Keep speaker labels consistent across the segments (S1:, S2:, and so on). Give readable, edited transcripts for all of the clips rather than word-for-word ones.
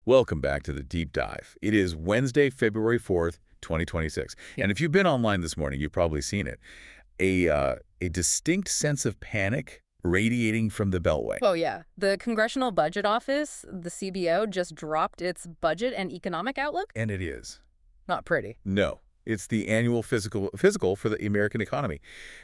S1: Welcome back to the Deep Dive. It is Wednesday, February 4th, 2026.
S2: Yeah.
S1: And if you've been online this morning, you've probably seen it. A distinct sense of panic radiating from the Beltway.
S2: Oh, yeah. The Congressional Budget Office, the CBO, just dropped its budget and economic outlook?
S1: And it is.
S2: Not pretty.
S1: No. It's the annual physical for the American economy.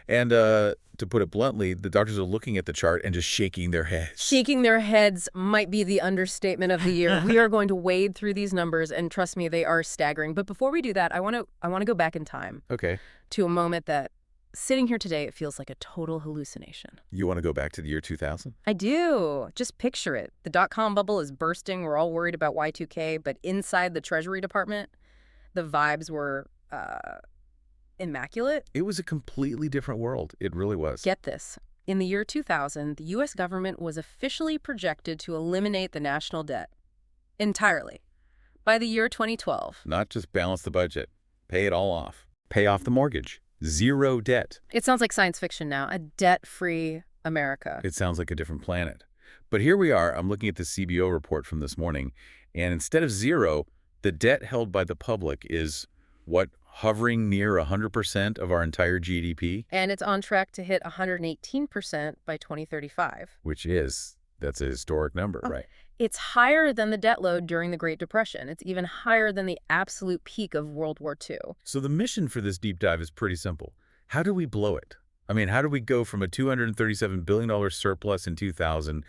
S1: And to put it bluntly, the doctors are looking at the chart and just shaking their heads.
S2: Shaking their heads might be the understatement of the year. We are going to wade through these numbers, and trust me, they are staggering. But before we do that, I want to go back in time.
S1: Okay.
S2: To a moment that, sitting here today, it feels like a total hallucination.
S1: You want to go back to the year 2000?
S2: I do. Just picture it. The dot-com bubble is bursting. We're all worried about Y2K, but inside the Treasury Department, the vibes were immaculate.
S1: It was a completely different world. It really was.
S2: Get this. In the year 2000, the U.S. government was officially projected to eliminate the national debt entirely. By the year 2012.
S1: Not just balance the budget. Pay it all off. Pay off the mortgage. Zero debt.
S2: It sounds like science fiction now. A debt-free America.
S1: It sounds like a different planet. But here we are. I'm looking at the CBO report from this morning. And instead of zero, the debt held by the public is, what, hovering near 100% of our entire GDP?
S2: And it's on track to hit 118% by 2035.
S1: That's a historic number, right?
S2: It's higher than the debt load during the Great Depression. It's even higher than the absolute peak of World War II.
S1: So the mission for this deep dive is pretty simple. How do we blow it? I mean, how do we go from a $237 billion surplus in 2000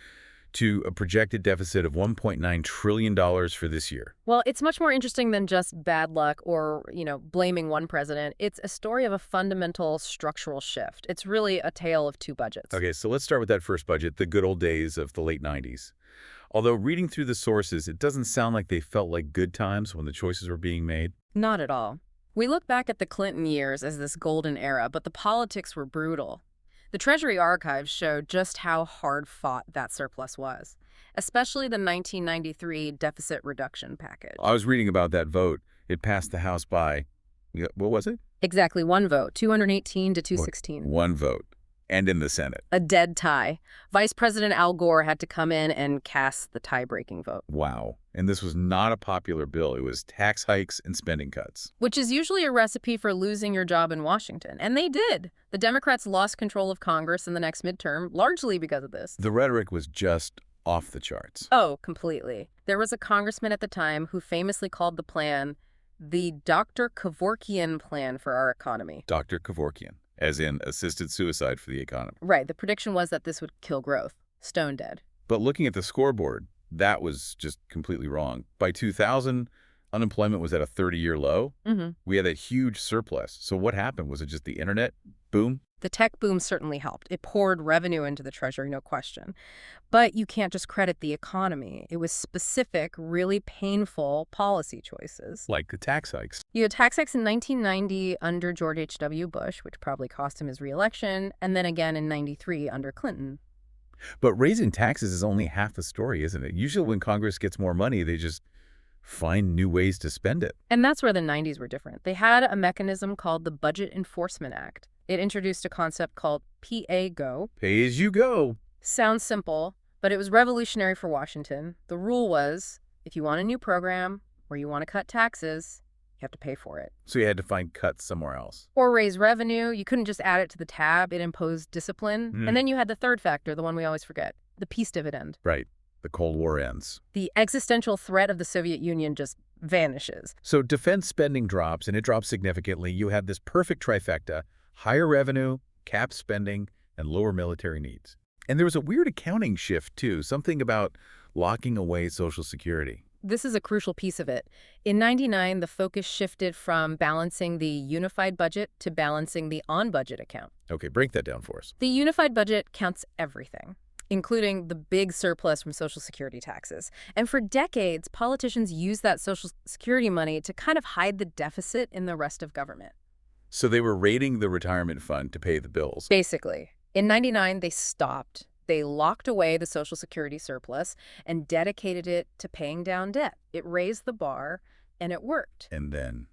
S1: to a projected deficit of $1.9 trillion for this year?
S2: Well, it's much more interesting than just bad luck or, blaming one president. It's a story of a fundamental structural shift. It's really a tale of two budgets.
S1: Okay, so let's start with that first budget, the good old days of the late 90s. Although reading through the sources, it doesn't sound like they felt like good times when the choices were being made.
S2: Not at all. We look back at the Clinton years as this golden era, but the politics were brutal. The Treasury archives show just how hard-fought that surplus was, especially the 1993 deficit reduction package.
S1: I was reading about that vote. It passed the House by, what was it?
S2: Exactly, one vote, 218 to 216.
S1: One vote. And in the Senate.
S2: A dead tie. Vice President Al Gore had to come in and cast the tie-breaking vote.
S1: Wow. And this was not a popular bill. It was tax hikes and spending cuts.
S2: Which is usually a recipe for losing your job in Washington. And they did. The Democrats lost control of Congress in the next midterm, largely because of this.
S1: The rhetoric was just off the charts.
S2: Oh, completely. There was a congressman at the time who famously called the plan the Dr. Kevorkian plan for our economy.
S1: Dr. Kevorkian, as in assisted suicide for the economy.
S2: Right. The prediction was that this would kill growth. Stone dead.
S1: But looking at the scoreboard, that was just completely wrong. By 2000, unemployment was at a 30-year low. We had that huge surplus. So what happened? Was it just the internet? Boom?
S2: The tech boom certainly helped. It poured revenue into the Treasury, no question. But you can't just credit the economy. It was specific, really painful policy choices.
S1: Like the tax hikes.
S2: You had tax hikes in 1990 under George H.W. Bush, which probably cost him his re-election, and then again in 93 under Clinton.
S1: But raising taxes is only half the story, isn't it? Usually when Congress gets more money, they just find new ways to spend it.
S2: And that's where the 90s were different. They had a mechanism called the Budget Enforcement Act. It introduced a concept called PA-go.
S1: Pay as you go.
S2: Sounds simple, but it was revolutionary for Washington. The rule was, if you want a new program or you want to cut taxes, you have to pay for it.
S1: So you had to find cuts somewhere else.
S2: Or raise revenue. You couldn't just add it to the tab. It imposed discipline. And then you had the third factor, the one we always forget, the peace dividend.
S1: Right. The Cold War ends.
S2: The existential threat of the Soviet Union just vanishes.
S1: So defense spending drops, and it drops significantly. You have this perfect trifecta: higher revenue, capped spending, and lower military needs. And there was a weird accounting shift, too, something about locking away Social Security.
S2: This is a crucial piece of it. In '99, the focus shifted from balancing the unified budget to balancing the on-budget account.
S1: Okay, break that down for us.
S2: The unified budget counts everything, including the big surplus from Social Security taxes. And for decades, politicians used that Social Security money to kind of hide the deficit in the rest of government.
S1: So they were raiding the retirement fund to pay the bills.
S2: Basically. In '99, they stopped. They locked away the Social Security surplus and dedicated it to paying down debt. It raised the bar, and it worked.
S1: And then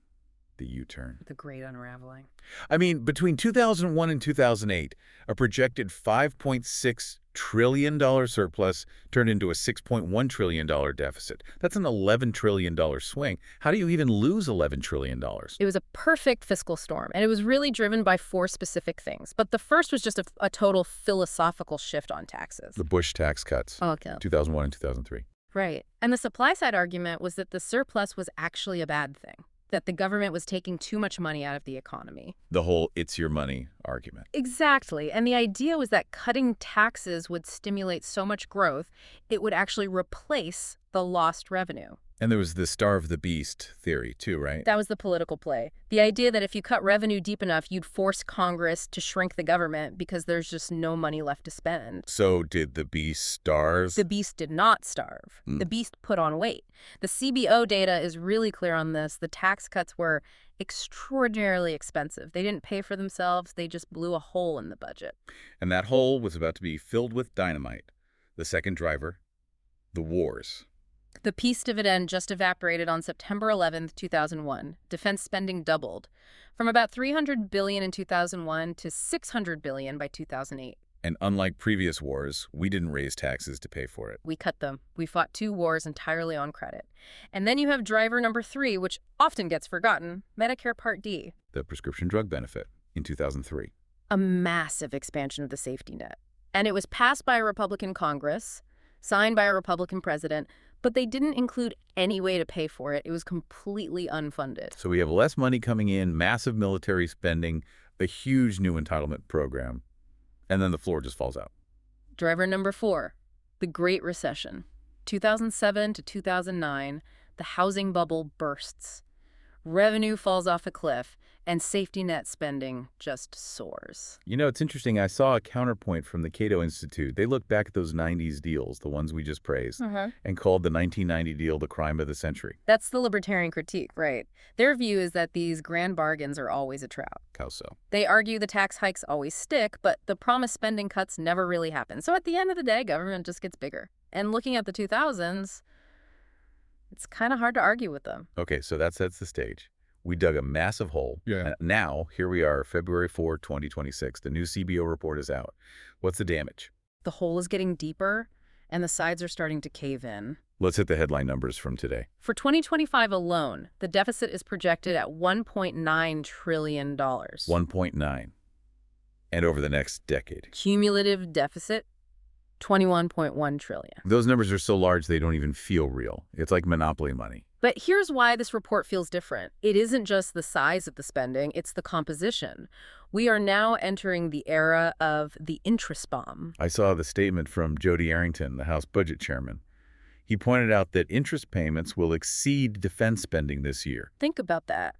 S1: The U-turn.
S2: The great unraveling.
S1: I mean, between 2001 and 2008, a projected $5.6 trillion surplus turned into a $6.1 trillion deficit. That's an $11 trillion swing. How do you even lose $11 trillion?
S2: It was a perfect fiscal storm, and it was really driven by four specific things. But the first was just a total philosophical shift on taxes.
S1: The Bush tax cuts,
S2: Okay.
S1: 2001 and 2003.
S2: Right. And the supply side argument was that the surplus was actually a bad thing, that the government was taking too much money out of the economy.
S1: The whole "it's your money" argument.
S2: Exactly. And the idea was that cutting taxes would stimulate so much growth, it would actually replace the lost revenue.
S1: And there was the starve the beast theory too, right?
S2: That was the political play. The idea that if you cut revenue deep enough, you'd force Congress to shrink the government because there's just no money left to spend.
S1: So did the beast starve?
S2: The beast did not starve. The beast put on weight. The CBO data is really clear on this. The tax cuts were extraordinarily expensive. They didn't pay for themselves. They just blew a hole in the budget.
S1: And that hole was about to be filled with dynamite. The second driver, the wars.
S2: The peace dividend just evaporated on September 11th, 2001. Defense spending doubled, from about $300 billion in 2001 to $600 billion by 2008.
S1: And unlike previous wars, we didn't raise taxes to pay for it.
S2: We cut them. We fought 2 wars entirely on credit. And then you have driver number 3, which often gets forgotten, Medicare Part D.
S1: The prescription drug benefit in 2003.
S2: A massive expansion of the safety net. And it was passed by a Republican Congress, signed by a Republican president, but they didn't include any way to pay for it. It was completely unfunded.
S1: So we have less money coming in, massive military spending, a huge new entitlement program, and then the floor just falls out.
S2: Driver number 4, the Great Recession. 2007 to 2009, the housing bubble bursts. Revenue falls off a cliff, and safety net spending just soars.
S1: You know, it's interesting. I saw a counterpoint from the Cato Institute. They looked back at those 90s deals, the ones we just praised, and called the 1990 deal the crime of the century.
S2: That's the libertarian critique, right? Their view is that these grand bargains are always a trap.
S1: How so?
S2: They argue the tax hikes always stick, but the promised spending cuts never really happen. So at the end of the day, government just gets bigger. And looking at the 2000s, it's kind of hard to argue with them.
S1: Okay, so that sets the stage. We dug a massive hole.
S3: Yeah.
S1: And now, here we are, February 4, 2026. The new CBO report is out. What's the damage?
S2: The hole is getting deeper, and the sides are starting to cave in.
S1: Let's hit the headline numbers from today.
S2: For 2025 alone, the deficit is projected at $1.9 trillion.
S1: 1.9. And over the next decade.
S2: Cumulative deficit, $21.1 trillion.
S1: Those numbers are so large they don't even feel real. It's like monopoly money.
S2: But here's why this report feels different. It isn't just the size of the spending, it's the composition. We are now entering the era of the interest bomb.
S1: I saw the statement from Jody Arrington, the House Budget Chairman. He pointed out that interest payments will exceed defense spending this year.
S2: Think about that.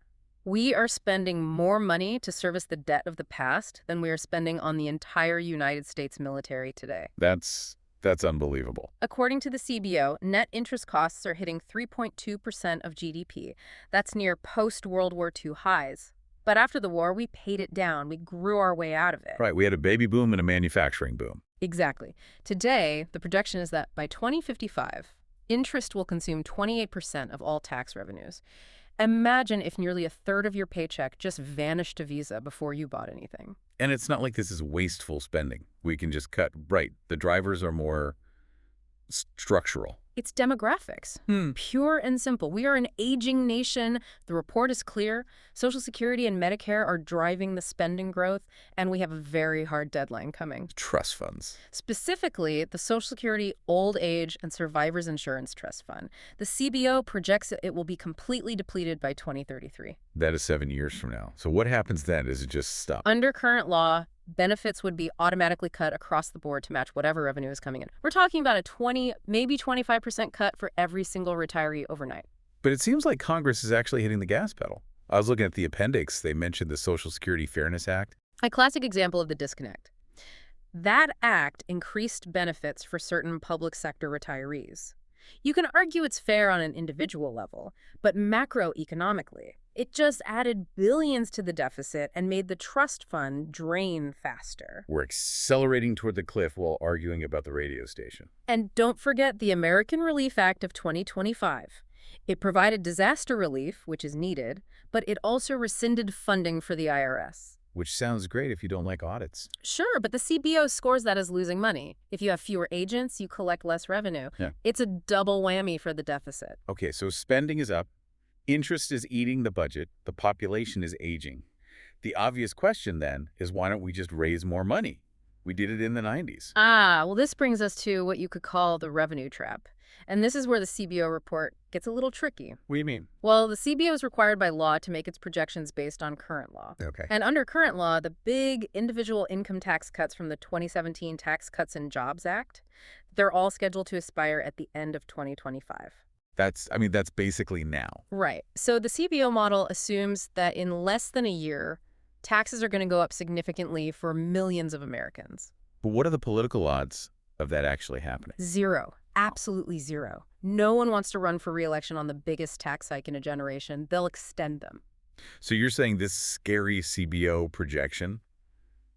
S2: We are spending more money to service the debt of the past than we are spending on the entire United States military today.
S1: That's unbelievable.
S2: According to the CBO, net interest costs are hitting 3.2% of GDP. That's near post-World War II highs. But after the war, we paid it down. We grew our way out of it.
S1: Right, we had a baby boom and a manufacturing boom.
S2: Exactly. Today, the projection is that by 2055, interest will consume 28% of all tax revenues. Imagine if nearly a third of your paycheck just vanished to Visa before you bought anything.
S1: And it's not like this is wasteful spending. We can just cut. Right, the drivers are more structural.
S2: It's demographics. Pure and simple. We are an aging nation. The report is clear. Social Security and Medicare are driving the spending growth, and we have a very hard deadline coming.
S1: Trust funds.
S2: Specifically, the Social Security Old Age and Survivors Insurance Trust Fund. The CBO projects it will be completely depleted by 2033.
S1: That is 7 years from now. So what happens then? Does it just stop?
S2: Under current law, benefits would be automatically cut across the board to match whatever revenue is coming in. We're talking about a 20, maybe 25% cut for every single retiree overnight.
S1: But it seems like Congress is actually hitting the gas pedal. I was looking at the appendix. They mentioned the Social Security Fairness Act.
S2: A classic example of the disconnect. That act increased benefits for certain public sector retirees. You can argue it's fair on an individual level, but macroeconomically, it just added billions to the deficit and made the trust fund drain faster.
S1: We're accelerating toward the cliff while arguing about the radio station.
S2: And don't forget the American Relief Act of 2025. It provided disaster relief, which is needed, but it also rescinded funding for the IRS.
S1: Which sounds great if you don't like audits.
S2: Sure, but the CBO scores that as losing money. If you have fewer agents, you collect less revenue.
S1: Yeah.
S2: It's a double whammy for the deficit.
S1: Okay, so spending is up, interest is eating the budget, the population is aging. The obvious question then is why don't we just raise more money? We did it in the 90s.
S2: Well, this brings us to what you could call the revenue trap. And this is where the CBO report gets a little tricky.
S1: What do you mean?
S2: Well, the CBO is required by law to make its projections based on current law.
S1: Okay.
S2: And under current law, the big individual income tax cuts from the 2017 Tax Cuts and Jobs Act, they're all scheduled to expire at the end of 2025.
S1: That's basically now.
S2: Right. So the CBO model assumes that in less than a year, taxes are going to go up significantly for millions of Americans.
S1: But what are the political odds of that actually happening?
S2: Zero. Absolutely zero. No one wants to run for re-election on the biggest tax hike in a generation. They'll extend them.
S1: So you're saying this scary CBO projection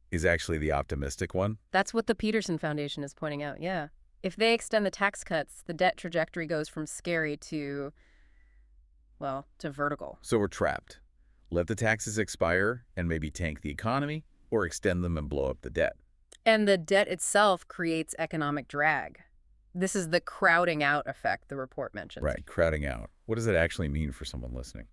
S1: is actually the optimistic one?
S2: That's what the Peterson Foundation is pointing out, yeah. If they extend the tax cuts, the debt trajectory goes from scary to, well, to vertical.
S1: So we're trapped. Let the taxes expire and maybe tank the economy, or extend them and blow up the debt.
S2: And the debt itself creates economic drag. This is the crowding out effect the report mentions.
S1: Right, crowding out. What does that actually mean for someone listening?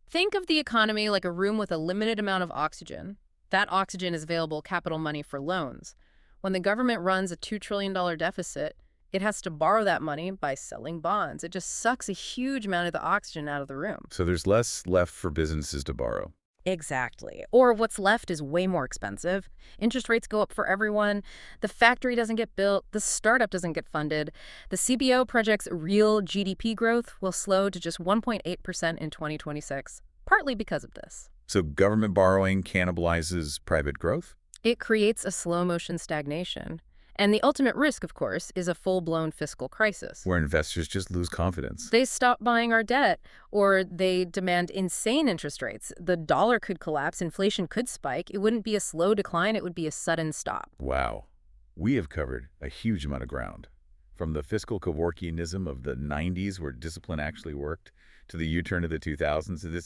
S2: Think of the economy like a room with a limited amount of oxygen. That oxygen is available capital money for loans. When the government runs a $2 trillion deficit, it has to borrow that money by selling bonds. It just sucks a huge amount of the oxygen out of the room.
S1: So there's less left for businesses to borrow.
S2: Exactly. Or what's left is way more expensive. Interest rates go up for everyone. The factory doesn't get built. The startup doesn't get funded. The CBO projects real GDP growth will slow to just 1.8% in 2026, partly because of this.
S1: So government borrowing cannibalizes private growth?
S2: It creates a slow-motion stagnation. And the ultimate risk, of course, is a full-blown fiscal crisis.
S1: Where investors just lose confidence.
S2: They stop buying our debt, or they demand insane interest rates. The dollar could collapse, inflation could spike. It wouldn't be a slow decline, it would be a sudden stop.
S1: Wow. We have covered a huge amount of ground. From the fiscal Kevorkianism of the 90s, where discipline actually worked, to the U-turn of the 2000s, to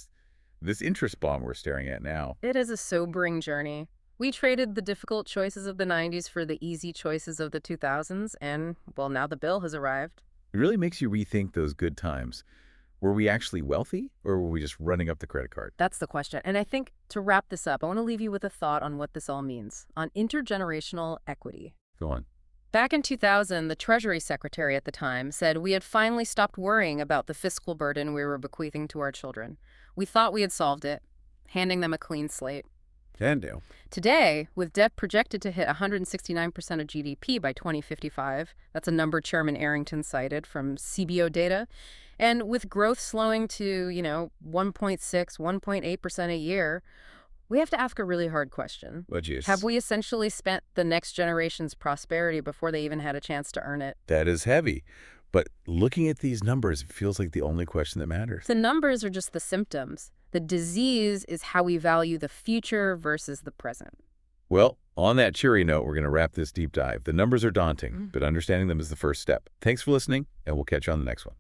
S1: this interest bomb we're staring at now.
S2: It is a sobering journey. We traded the difficult choices of the 90s for the easy choices of the 2000s, and, well, now the bill has arrived.
S1: It really makes you rethink those good times. Were we actually wealthy, or were we just running up the credit card?
S2: That's the question. And I think to wrap this up, I want to leave you with a thought on what this all means, on intergenerational equity.
S1: Go on.
S2: Back in 2000, the Treasury Secretary at the time said we had finally stopped worrying about the fiscal burden we were bequeathing to our children. We thought we had solved it, handing them a clean slate.
S1: Can do.
S2: Today, with debt projected to hit 169% of GDP by 2055, that's a number Chairman Arrington cited from CBO data, and with growth slowing to, 1.6, 1.8% a year, we have to ask a really hard question.
S1: What is?
S2: Have we essentially spent the next generation's prosperity before they even had a chance to earn it?
S1: That is heavy. But looking at these numbers, it feels like the only question that matters.
S2: The numbers are just the symptoms. The disease is how we value the future versus the present.
S1: Well, on that cheery note, we're going to wrap this deep dive. The numbers are daunting, but understanding them is the first step. Thanks for listening, and we'll catch you on the next one.